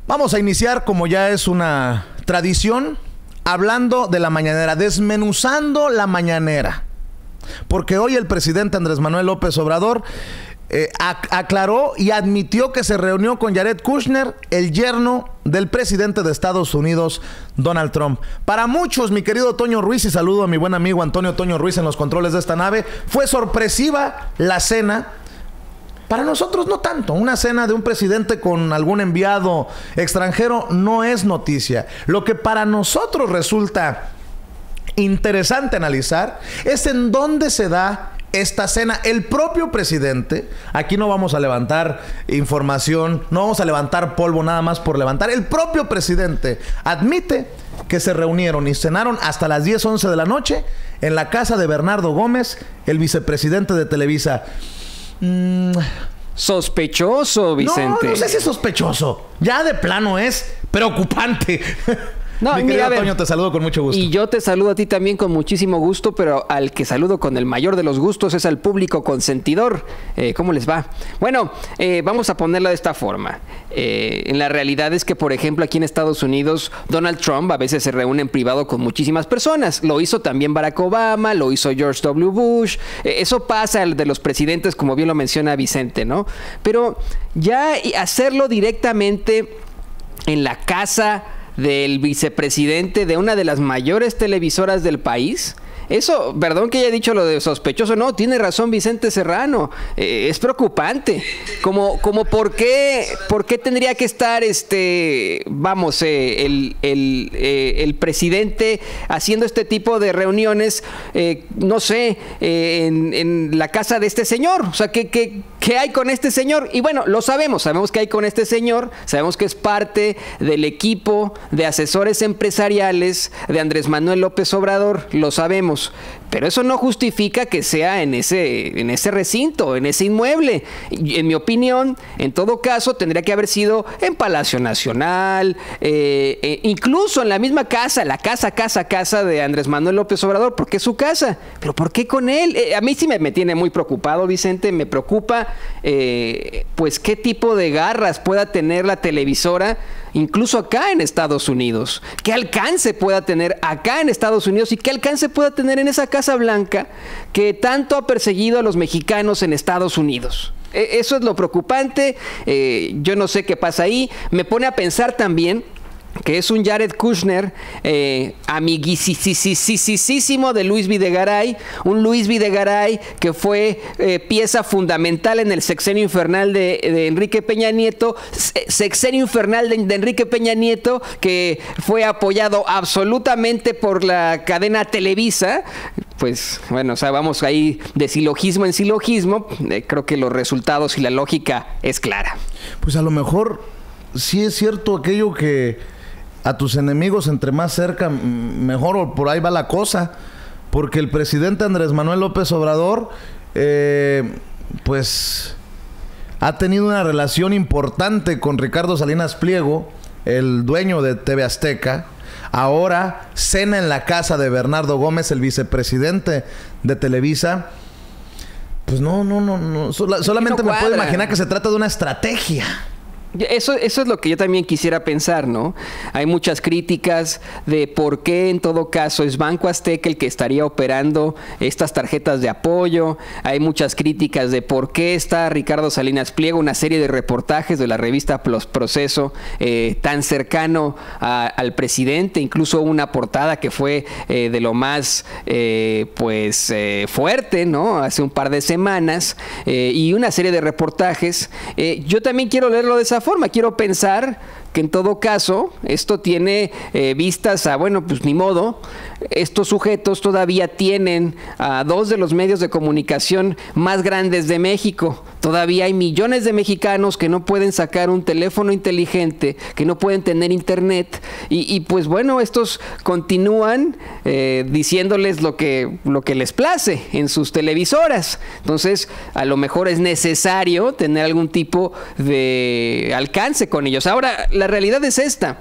Vamos a iniciar, como ya es una tradición, hablando de la mañanera, desmenuzando la mañanera. Porque hoy el presidente Andrés Manuel López Obrador aclaró y admitió que se reunió con Jared Kushner, el yerno del presidente de Estados Unidos, Donald Trump. Para muchos, mi querido Toño Ruiz, y saludo a mi buen amigo Antonio Toño Ruiz en los controles de esta nave, fue sorpresiva la cena. Para nosotros no tanto. Una cena de un presidente con algún enviado extranjero no es noticia. Lo que para nosotros resulta interesante analizar es en dónde se da esta cena. El propio presidente, aquí no vamos a levantar información, no vamos a levantar polvo nada más por levantar. El propio presidente admite que se reunieron y cenaron hasta las 10, 11 de la noche en la casa de Bernardo Gómez, el vicepresidente de Televisa. Sospechoso, Vicente. No sé si es sospechoso. Ya de plano es preocupante. No, mi mira, querido Toño, te saludo con mucho gusto. Y yo te saludo a ti también con muchísimo gusto, pero al que saludo con el mayor de los gustos es al público consentidor. ¿Cómo les va? Bueno, vamos a ponerlo de esta forma. En la realidad es que, por ejemplo, aquí en Estados Unidos, Donald Trump a veces se reúne en privado con muchísimas personas. Lo hizo también Barack Obama, lo hizo George W. Bush. Eso pasa de los presidentes, como bien lo menciona Vicente, ¿no? Pero ya hacerlo directamente en la casa del vicepresidente de una de las mayores televisoras del país. Eso, perdón que haya dicho lo de sospechoso, no, tiene razón Vicente Serrano, es preocupante. Como ¿por qué tendría que estar el presidente haciendo este tipo de reuniones, no sé, en la casa de este señor? O sea, ¿qué hay con este señor? Y bueno, lo sabemos que hay con este señor, sabemos que es parte del equipo de asesores empresariales de Andrés Manuel López Obrador, lo sabemos. Pero eso no justifica que sea en ese recinto, en ese inmueble. En mi opinión, en todo caso, tendría que haber sido en Palacio Nacional, incluso en la misma casa, la casa de Andrés Manuel López Obrador, porque es su casa. Pero ¿por qué con él? A mí sí me tiene muy preocupado, Vicente, me preocupa pues qué tipo de garras pueda tener la televisora, incluso acá en Estados Unidos. ¿Qué alcance pueda tener acá en Estados Unidos y qué alcance pueda tener en esa Casa Blanca que tanto ha perseguido a los mexicanos en Estados Unidos? Eso es lo preocupante. Yo no sé qué pasa ahí. Me pone a pensar también que es un Jared Kushner amiguisísimo de Luis Videgaray, un Luis Videgaray que fue pieza fundamental en el sexenio infernal de Enrique Peña Nieto, sexenio infernal de Enrique Peña Nieto, que fue apoyado absolutamente por la cadena Televisa. Pues bueno, o sea, vamos ahí de silogismo en silogismo. Creo que los resultados y la lógica es clara. Pues a lo mejor sí es cierto aquello que a tus enemigos entre más cerca, mejor, o por ahí va la cosa. Porque el presidente Andrés Manuel López Obrador, pues, ha tenido una relación importante con Ricardo Salinas Pliego, el dueño de TV Azteca. Ahora cena en la casa de Bernardo Gómez, el vicepresidente de Televisa. Pues no. Solamente me puedo imaginar que se trata de una estrategia. Eso es lo que yo también quisiera pensar, ¿no? Hay muchas críticas de por qué en todo caso es Banco Azteca el que estaría operando estas tarjetas de apoyo. Hay muchas críticas de por qué está Ricardo Salinas Pliego, una serie de reportajes de la revista Proceso tan cercano al presidente, incluso una portada que fue de lo más fuerte, ¿no? Hace un par de semanas, y una serie de reportajes. Yo también quiero leerlo de esa forma. Quiero pensar que en todo caso esto tiene vistas a, bueno, pues ni modo. Estos sujetos todavía tienen a dos de los medios de comunicación más grandes de México. Todavía hay millones de mexicanos que no pueden sacar un teléfono inteligente, que no pueden tener internet, y pues bueno, estos continúan diciéndoles lo que les place en sus televisoras. Entonces, a lo mejor es necesario tener algún tipo de alcance con ellos. Ahora, la realidad es esta.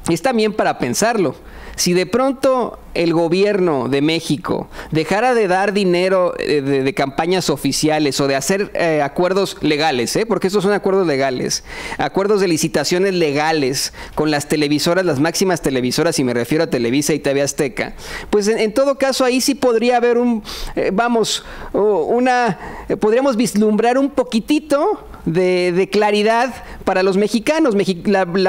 es también para pensarlo. Si de pronto el gobierno de México dejara de dar dinero de campañas oficiales o de hacer acuerdos legales, porque estos son acuerdos legales, acuerdos de licitaciones legales con las televisoras, las máximas televisoras, y me refiero a Televisa y TV Azteca, pues en todo caso ahí sí podría haber podríamos vislumbrar un poquitito de claridad para los mexicanos.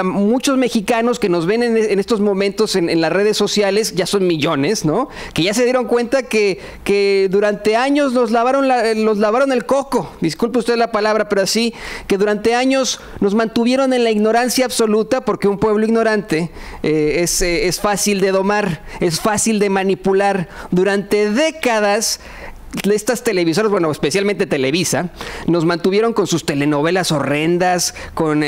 Muchos mexicanos que nos ven en estos momentos en las redes sociales, ya son millones, ¿no? Que ya se dieron cuenta que durante años los lavaron el coco, disculpe usted la palabra, pero así, que durante años nos mantuvieron en la ignorancia absoluta, porque un pueblo ignorante es fácil de domar, es fácil de manipular. Durante décadas estas televisoras, bueno, especialmente Televisa, nos mantuvieron con sus telenovelas horrendas, con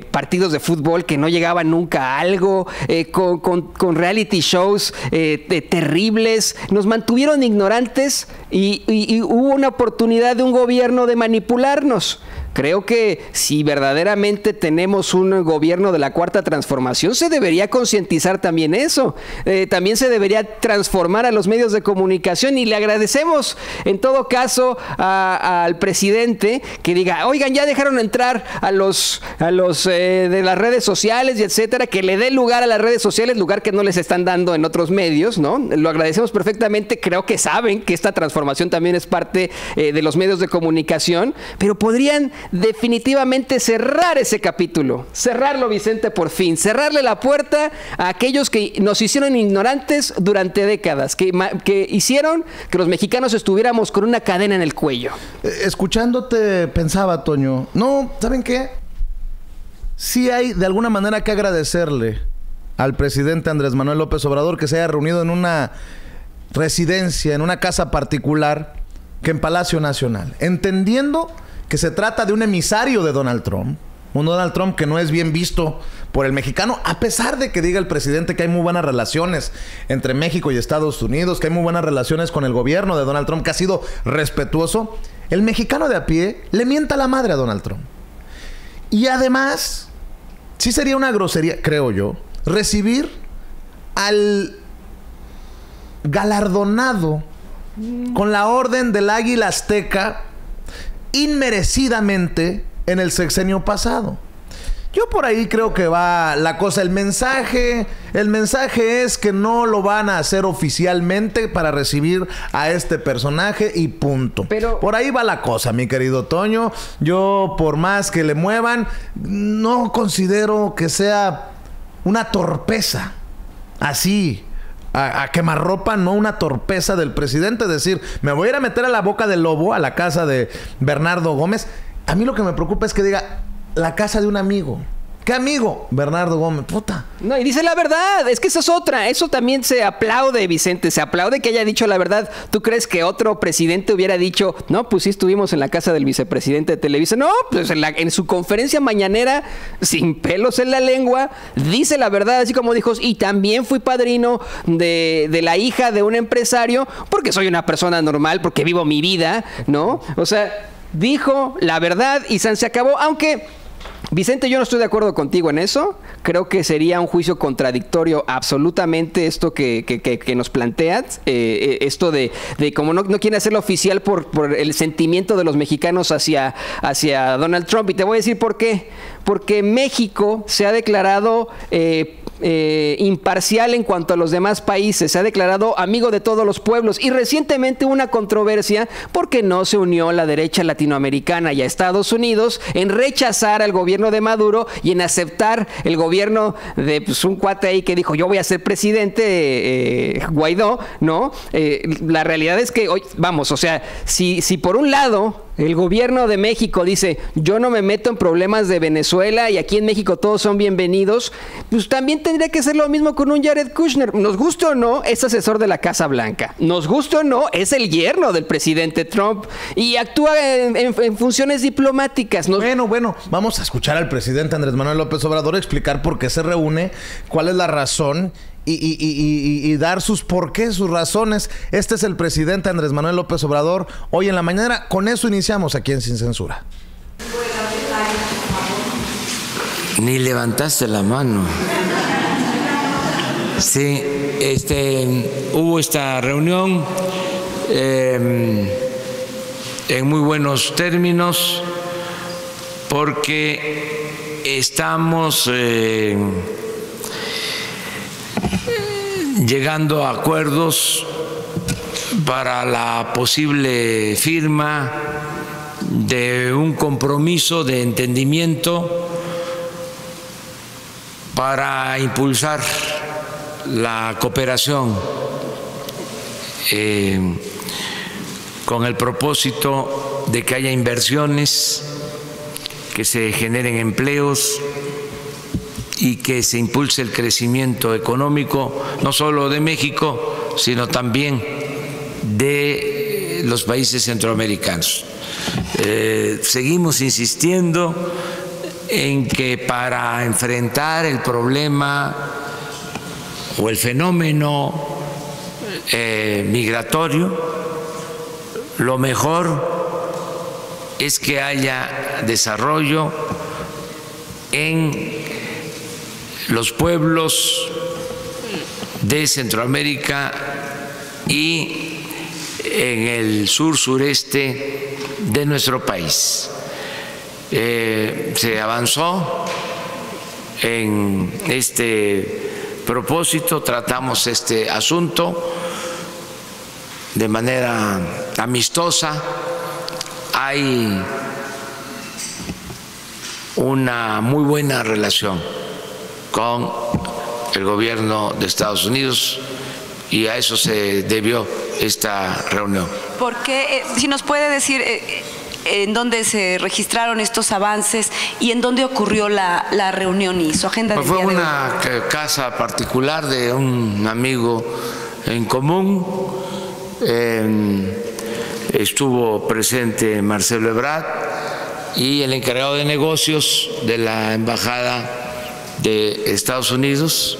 partidos de fútbol que no llegaban nunca a algo, con reality shows terribles. Nos mantuvieron ignorantes y hubo una oportunidad de un gobierno de manipularnos. Creo que si verdaderamente tenemos un gobierno de la Cuarta Transformación, se debería concientizar también eso. También se debería transformar a los medios de comunicación, y le agradecemos en todo caso al presidente que diga, oigan, ya dejaron entrar a los de las redes sociales y etcétera, que le dé lugar a las redes sociales, lugar que no les están dando en otros medios, ¿no? Lo agradecemos perfectamente. Creo que saben que esta transformación también es parte de los medios de comunicación, pero podrían definitivamente cerrar ese capítulo, cerrarlo, Vicente, por fin, cerrarle la puerta a aquellos que nos hicieron ignorantes durante décadas, que hicieron que los mexicanos estuviéramos con una cadena en el cuello. Escuchándote pensaba, Toño, no, ¿saben qué? Sí hay de alguna manera que agradecerle al presidente Andrés Manuel López Obrador que se haya reunido en una residencia, en una casa particular, que en Palacio Nacional, entendiendo que se trata de un emisario de Donald Trump, un Donald Trump que no es bien visto por el mexicano, a pesar de que diga el presidente que hay muy buenas relaciones entre México y Estados Unidos, que hay muy buenas relaciones con el gobierno de Donald Trump, que ha sido respetuoso. El mexicano de a pie le mienta la madre a Donald Trump. Y además, sí sería una grosería, creo yo, recibir al galardonado con la Orden del Águila Azteca inmerecidamente en el sexenio pasado. Yo por ahí creo que va la cosa. El mensaje es que no lo van a hacer oficialmente para recibir a este personaje y punto. Pero por ahí va la cosa, mi querido Toño. Yo, por más que le muevan, no considero que sea una torpeza así a quemarropa, no una torpeza del presidente, decir, me voy a ir a meter a la boca del lobo, a la casa de Bernardo Gómez. A mí lo que me preocupa es que diga, la casa de un amigo. ¿Qué amigo? Bernardo Gómez, puta. No, y dice la verdad, es que esa es otra. Eso también se aplaude, Vicente, se aplaude que haya dicho la verdad. ¿Tú crees que otro presidente hubiera dicho, no, pues sí estuvimos en la casa del vicepresidente de Televisa? No, pues en su conferencia mañanera, sin pelos en la lengua, dice la verdad, así como dijo, y también fui padrino de la hija de un empresario, porque soy una persona normal, porque vivo mi vida, ¿no? O sea, dijo la verdad y se acabó, aunque... Vicente, yo no estoy de acuerdo contigo en eso. Creo que sería un juicio contradictorio absolutamente esto que nos planteas. Esto de como no quiere hacerlo oficial por el sentimiento de los mexicanos hacia Donald Trump. Y te voy a decir por qué. Porque México se ha declarado imparcial en cuanto a los demás países, se ha declarado amigo de todos los pueblos, y recientemente hubo una controversia porque no se unió la derecha latinoamericana y a Estados Unidos en rechazar al gobierno de Maduro y en aceptar el gobierno de un cuate ahí que dijo, yo voy a ser presidente, Guaidó, ¿no? La realidad es que hoy, vamos, o sea, si por un lado el gobierno de México dice, yo no me meto en problemas de Venezuela y aquí en México todos son bienvenidos, pues también tendría que ser lo mismo con un Jared Kushner. Nos guste o no, es asesor de la Casa Blanca. Nos guste o no, es el yerno del presidente Trump y actúa en funciones diplomáticas. Bueno, vamos a escuchar al presidente Andrés Manuel López Obrador explicar por qué se reúne, cuál es la razón y dar sus porqués, sus razones. Este es el presidente Andrés Manuel López Obrador hoy en la mañana. Con eso iniciamos aquí en Sin Censura. Ni levantaste la mano. Sí, hubo esta reunión en muy buenos términos porque estamos llegando a acuerdos para la posible firma de un compromiso de entendimiento para impulsar la cooperación con el propósito de que haya inversiones, que se generen empleos y que se impulse el crecimiento económico, no solo de México, sino también de los países centroamericanos. Seguimos insistiendo en que para enfrentar el problema o el fenómeno migratorio, lo mejor es que haya desarrollo en los pueblos de Centroamérica y en el sur-sureste de nuestro país. Se avanzó en este propósito, tratamos este asunto de manera amistosa. Hay una muy buena relación con el gobierno de Estados Unidos y a eso se debió esta reunión. ¿Por qué? Si nos puede decir en dónde se registraron estos avances y en dónde ocurrió la reunión y su agenda del día de hoy. Fue una casa particular de un amigo en común. Estuvo presente Marcelo Ebrard y el encargado de negocios de la Embajada de Estados Unidos,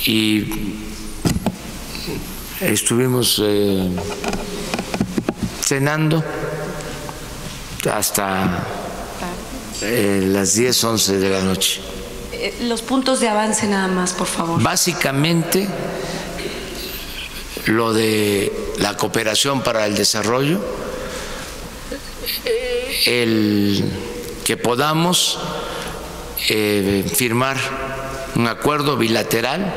y estuvimos cenando hasta las 10, 11 de la noche. Los puntos de avance nada más, por favor. Básicamente, lo de la cooperación para el desarrollo, el que podamos firmar un acuerdo bilateral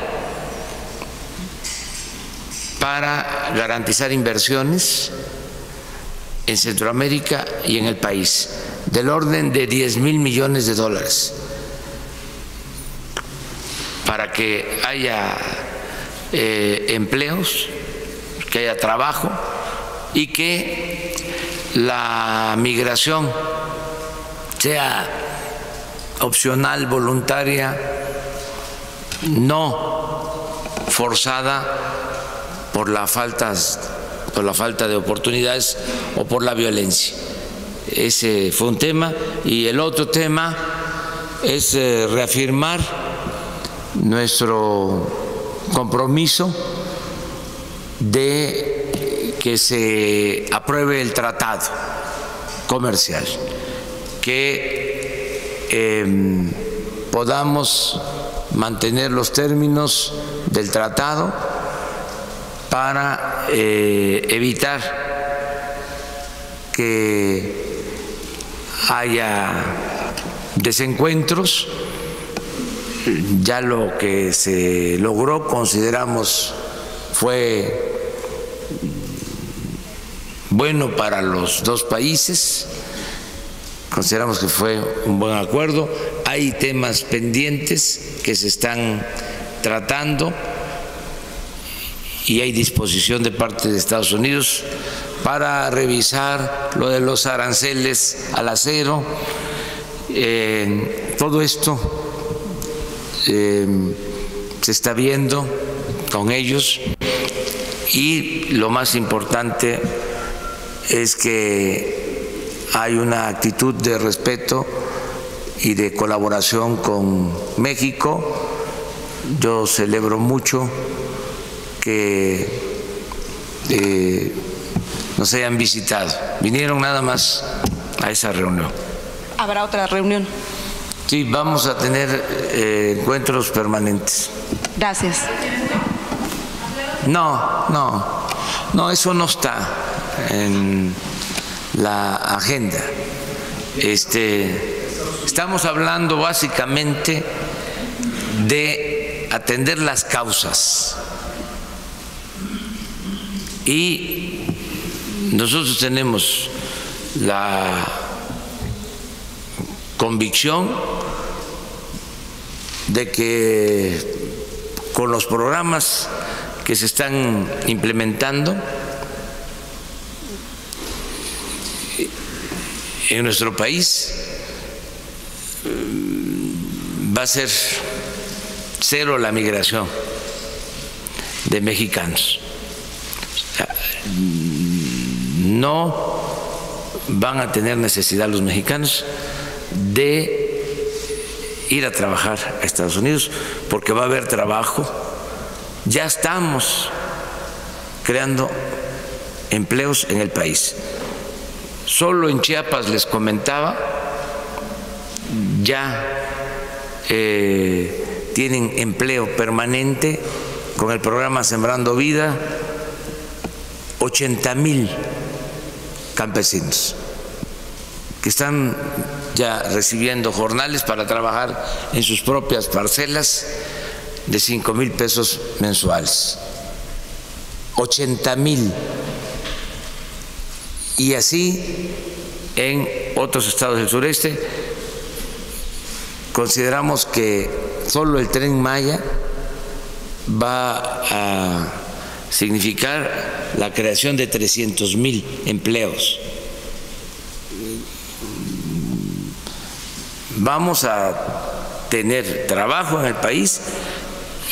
para garantizar inversiones en Centroamérica y en el país, del orden de 10,000 millones de dólares, para que haya empleos, que haya trabajo y que la migración sea opcional, voluntaria, no forzada por la falta de oportunidades o por la violencia. Ese fue un tema. Y el otro tema es reafirmar nuestro compromiso de que se apruebe el tratado comercial, que podamos mantener los términos del tratado para evitar que haya desencuentros. Ya lo que se logró, consideramos, fue bueno para los dos países. Consideramos que fue un buen acuerdo. Hay temas pendientes que se están tratando y hay disposición de parte de Estados Unidos para revisar lo de los aranceles al acero. Todo esto se está viendo con ellos, y lo más importante es que hay una actitud de respeto y de colaboración con México. Yo celebro mucho que nos hayan visitado. Vinieron nada más a esa reunión. ¿Habrá otra reunión? Sí, vamos a tener encuentros permanentes. Gracias. No, eso no está en la agenda. Estamos hablando básicamente de atender las causas. Y nosotros tenemos la convicción de que con los programas que se están implementando en nuestro país va a ser cero la migración de mexicanos. No van a tener necesidad los mexicanos de ir a trabajar a Estados Unidos porque va a haber trabajo. Ya estamos creando empleos en el país. Solo en Chiapas, les comentaba, ya tienen empleo permanente con el programa Sembrando Vida 80,000 campesinos que están ya recibiendo jornales para trabajar en sus propias parcelas de 5,000 pesos mensuales. 80,000. Y así en otros estados del sureste. Consideramos que solo el Tren Maya va a significar la creación de 300,000 empleos. Vamos a tener trabajo en el país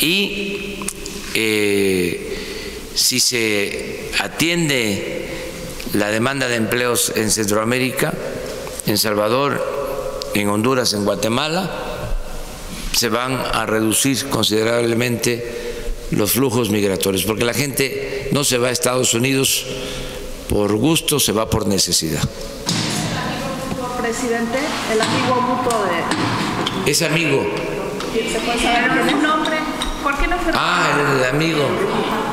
y si se atiende la demanda de empleos en Centroamérica, en Salvador, en Honduras, en Guatemala, se van a reducir considerablemente los flujos migratorios, porque la gente no se va a Estados Unidos por gusto, se va por necesidad. Presidente, el amigo mutuo de... Es amigo. ¿Se puede saber el nombre? ¿Por qué no fue? El amigo.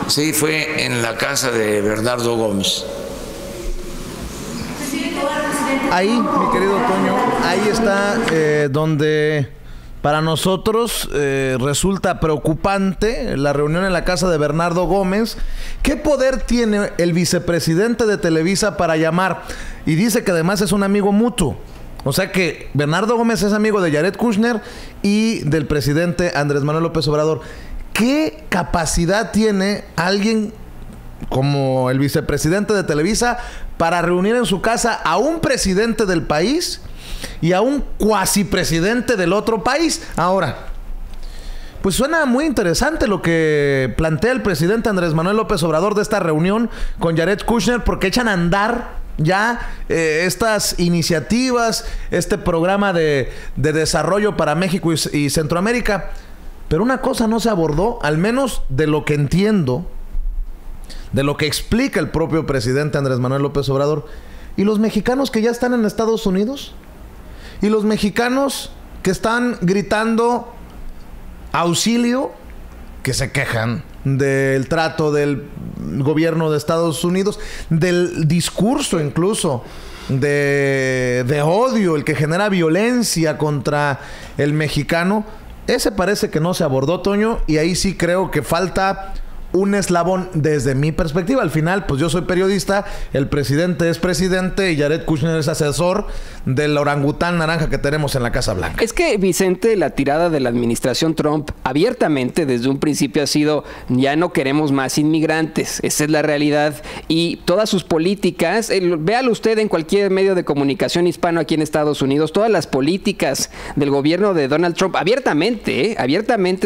Sí, fue en la casa de Bernardo Gómez. Ahí, mi querido Toño, ahí está donde para nosotros resulta preocupante la reunión en la casa de Bernardo Gómez. ¿Qué poder tiene el vicepresidente de Televisa para llamar? Y dice que además es un amigo mutuo. O sea que Bernardo Gómez es amigo de Jared Kushner y del presidente Andrés Manuel López Obrador. ¿Qué capacidad tiene alguien como el vicepresidente de Televisa para reunir en su casa a un presidente del país y a un cuasi presidente del otro país? Ahora, pues suena muy interesante lo que plantea el presidente Andrés Manuel López Obrador de esta reunión con Jared Kushner, porque echan a andar ya estas iniciativas, este programa de desarrollo para México y Centroamérica. Pero una cosa no se abordó, al menos de lo que entiendo, de lo que explica el propio presidente Andrés Manuel López Obrador. ¿Y los mexicanos que ya están en Estados Unidos? ¿Y los mexicanos que están gritando auxilio, que se quejan del trato del gobierno de Estados Unidos, del discurso incluso de odio, el que genera violencia contra el mexicano? Ese parece que no se abordó, Toño, y ahí sí creo que falta un eslabón desde mi perspectiva. Al final, pues yo soy periodista, el presidente es presidente y Jared Kushner es asesor del orangután naranja que tenemos en la Casa Blanca. Es que, Vicente, la tirada de la administración Trump abiertamente desde un principio ha sido: ya no queremos más inmigrantes. Esa es la realidad. Y todas sus políticas, véalo usted en cualquier medio de comunicación hispano aquí en Estados Unidos, todas las políticas del gobierno de Donald Trump abiertamente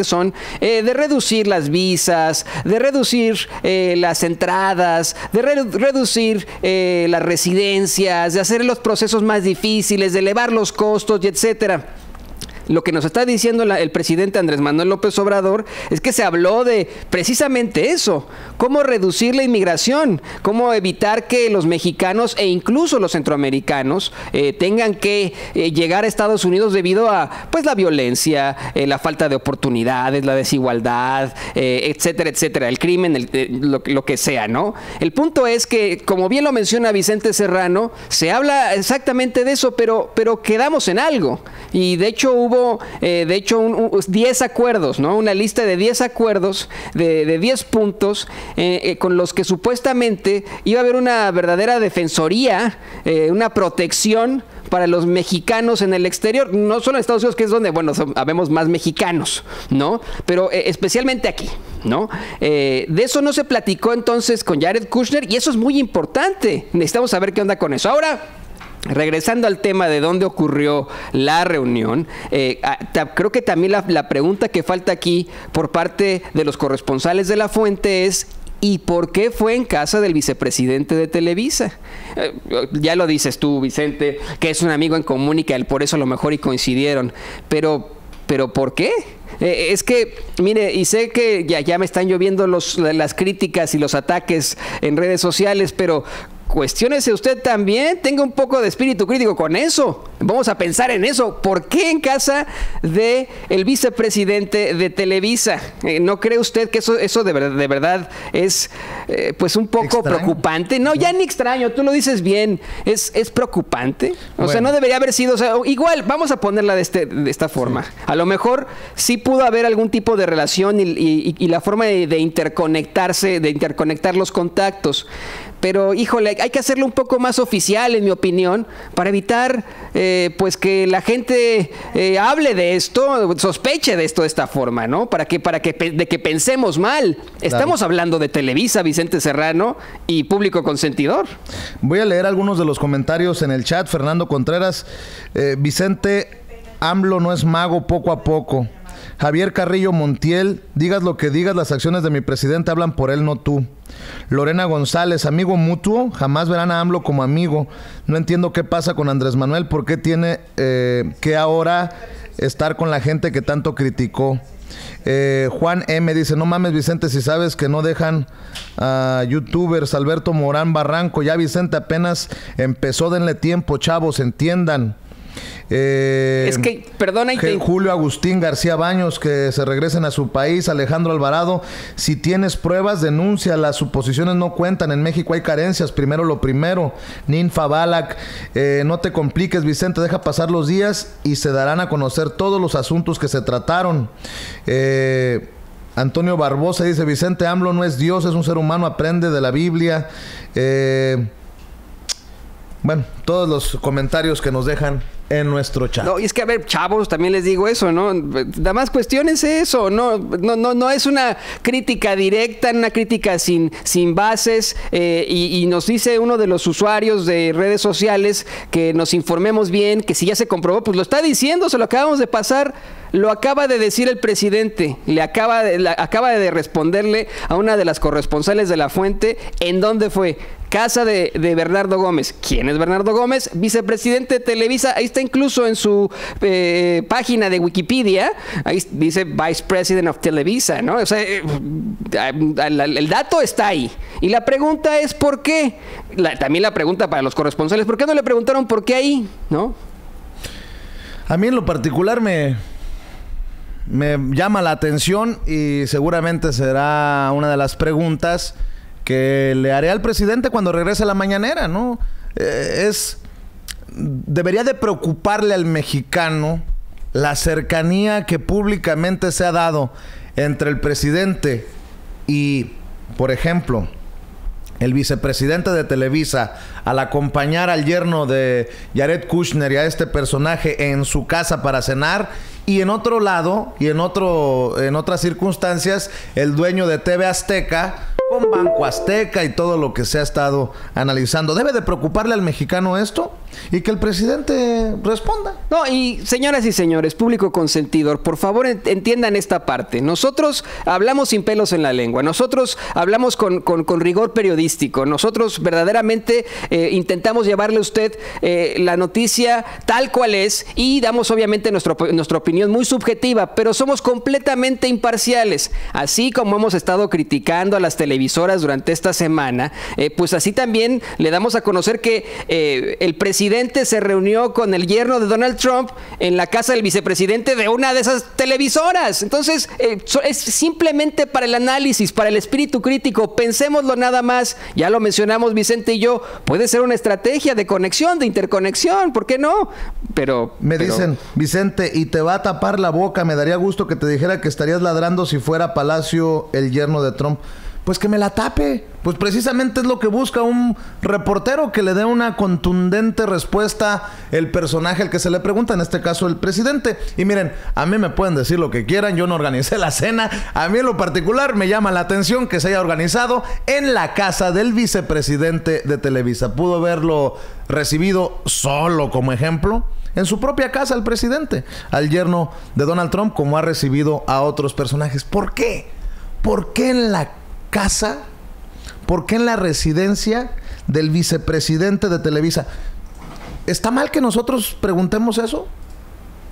son de reducir las visas, de reducir las entradas, de reducir las residencias, de hacer los procesos más difíciles, de elevar los costos y etcétera. lo que nos está diciendo el presidente Andrés Manuel López Obrador es que se habló de precisamente eso, cómo reducir la inmigración, cómo evitar que los mexicanos e incluso los centroamericanos tengan que llegar a Estados Unidos debido a pues la violencia, la falta de oportunidades, la desigualdad, etcétera, etcétera, el crimen, lo que sea, ¿no? El punto es que, como bien lo menciona Vicente Serrano, se habla exactamente de eso, pero quedamos en algo. Y de hecho hubo 10 acuerdos, ¿no? Una lista de 10 acuerdos de 10 puntos con los que supuestamente iba a haber una verdadera defensoría, una protección para los mexicanos en el exterior, no solo en Estados Unidos, que es donde, bueno, habemos más mexicanos, ¿no? Pero especialmente aquí, ¿no? De eso no se platicó entonces con Jared Kushner y eso es muy importante. Necesitamos saber qué onda con eso. Ahora, regresando al tema de dónde ocurrió la reunión, creo que también la pregunta que falta aquí por parte de los corresponsales de La Fuente es: ¿y por qué fue en casa del vicepresidente de Televisa? Ya lo dices tú, Vicente, que es un amigo en común y que por eso a lo mejor y coincidieron. Pero ¿por qué? Es que, mire, y sé que ya me están lloviendo las críticas y los ataques en redes sociales, pero cuestiónese usted también, tenga un poco de espíritu crítico con eso. Vamos a pensar en eso. ¿Por qué en casa de el vicepresidente de Televisa? ¿No cree usted que eso de verdad es pues un poco extraño, preocupante? No, ya ni extraño, tú lo dices bien. Es preocupante. O sea, no debería haber sido. O sea, igual, vamos a ponerla de esta forma. Sí. A lo mejor sí pudo haber algún tipo de relación y la forma de interconectarse, de interconectar los contactos. Pero, híjole, hay que hacerlo un poco más oficial, en mi opinión, para evitar pues que la gente hable de esto, sospeche de esto de esta forma, ¿no? Para que pensemos mal. Claro. Estamos hablando de Televisa, Vicente Serrano y público consentidor. Voy a leer algunos de los comentarios en el chat. Fernando Contreras, Vicente, AMLO no es mago, poco a poco. Javier Carrillo Montiel, digas lo que digas, las acciones de mi presidente hablan por él, no tú. Lorena González, amigo mutuo, jamás verán a AMLO como amigo. No entiendo qué pasa con Andrés Manuel, por qué tiene que ahora estar con la gente que tanto criticó. Juan M. dice, no mames, Vicente, si sabes que no dejan a youtubers. Alberto Morán Barranco, ya Vicente apenas empezó, denle tiempo, chavos, entiendan. Es que, perdona, Julio Agustín García Baños, que se regresen a su país. Alejandro Alvarado, si tienes pruebas, denuncia, las suposiciones no cuentan, en México hay carencias, primero lo primero. Ninfa Balak, no te compliques, Vicente, deja pasar los días y se darán a conocer todos los asuntos que se trataron. Antonio Barbosa dice, Vicente, AMLO no es Dios, es un ser humano, aprende de la Biblia. Bueno, todos los comentarios que nos dejan en nuestro chat. No, y es que, a ver, chavos, también les digo eso, ¿no? Nada más cuestionense eso, no es una crítica directa, una crítica sin bases, y nos dice uno de los usuarios de redes sociales que nos informemos bien, que si ya se comprobó, pues lo está diciendo, se lo acabamos de pasar. Lo acaba de decir el presidente, acaba de responderle a una de las corresponsales de La Fuente. ¿En dónde fue? Casa de Bernardo Gómez. ¿Quién es Bernardo Gómez? Vicepresidente de Televisa. Ahí está incluso en su página de Wikipedia. Ahí dice Vice President of Televisa, ¿no? O sea, el dato está ahí. Y la pregunta es ¿por qué? También la pregunta para los corresponsales, ¿por qué no le preguntaron por qué ahí? ¿No? A mí en lo particular me llama la atención y seguramente será una de las preguntas que le haré al presidente cuando regrese a la mañanera, ¿no? Debería de preocuparle al mexicano la cercanía que públicamente se ha dado entre el presidente y, por ejemplo, el vicepresidente de Televisa, al acompañar al yerno de Jared Kushner y a este personaje en su casa para cenar. Y en otro lado, y en otras circunstancias, el dueño de TV Azteca con Banco Azteca y todo lo que se ha estado analizando. ¿Debe de preocuparle al mexicano esto? y que el presidente responda. No, y señoras y señores, público consentidor, por favor entiendan esta parte. Nosotros hablamos sin pelos en la lengua, nosotros hablamos con rigor periodístico, nosotros verdaderamente intentamos llevarle a usted la noticia tal cual es y damos obviamente nuestra opinión muy subjetiva, pero somos completamente imparciales. Así como hemos estado criticando a las televisoras durante esta semana, pues así también le damos a conocer que el presidente se reunió con el yerno de Donald Trump en la casa del vicepresidente de una de esas televisoras. Entonces, es simplemente para el análisis, para el espíritu crítico. Pensémoslo nada más. Ya lo mencionamos Vicente y yo. Puede ser una estrategia de conexión, de interconexión. ¿Por qué no? Pero dicen, Vicente, y te va a tapar la boca. Me daría gusto que te dijera que estarías ladrando si fuera Palacio el yerno de Trump. Pues que me la tape. Pues precisamente es lo que busca un reportero, que le dé una contundente respuesta el personaje al que se le pregunta, en este caso el presidente. Y miren, a mí me pueden decir lo que quieran, yo no organicé la cena. A mí en lo particular me llama la atención que se haya organizado en la casa del vicepresidente de Televisa. Pudo haberlo recibido solo, como ejemplo, en su propia casa el presidente, al yerno de Donald Trump, como ha recibido a otros personajes. ¿Por qué? ¿Por qué en la casa? ¿Por qué en la residencia del vicepresidente de Televisa? ¿Está mal que nosotros preguntemos eso?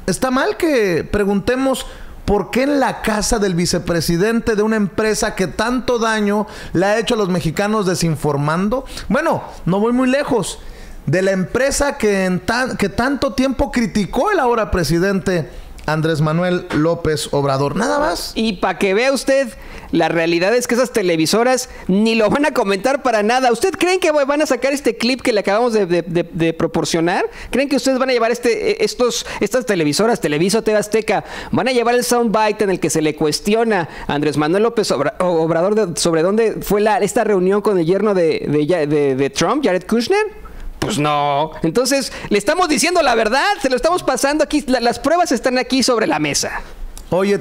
¿Está mal que preguntemos por qué en la casa del vicepresidente de una empresa que tanto daño le ha hecho a los mexicanos desinformando? Bueno, no voy muy lejos. De la empresa que tanto tiempo criticó el ahora presidente Andrés Manuel López Obrador. Nada más. Y para que vea usted, la realidad es que esas televisoras ni lo van a comentar para nada. ¿Usted creen que van a sacar este clip que le acabamos de proporcionar? ¿Creen que ustedes van a llevar estas televisoras, Televisa o TV Azteca, van a llevar el soundbite en el que se le cuestiona a Andrés Manuel López Obrador sobre dónde fue esta reunión con el yerno de Trump, Jared Kushner? Pues no. Entonces, le estamos diciendo la verdad, se lo estamos pasando aquí, las pruebas están aquí sobre la mesa. Oye,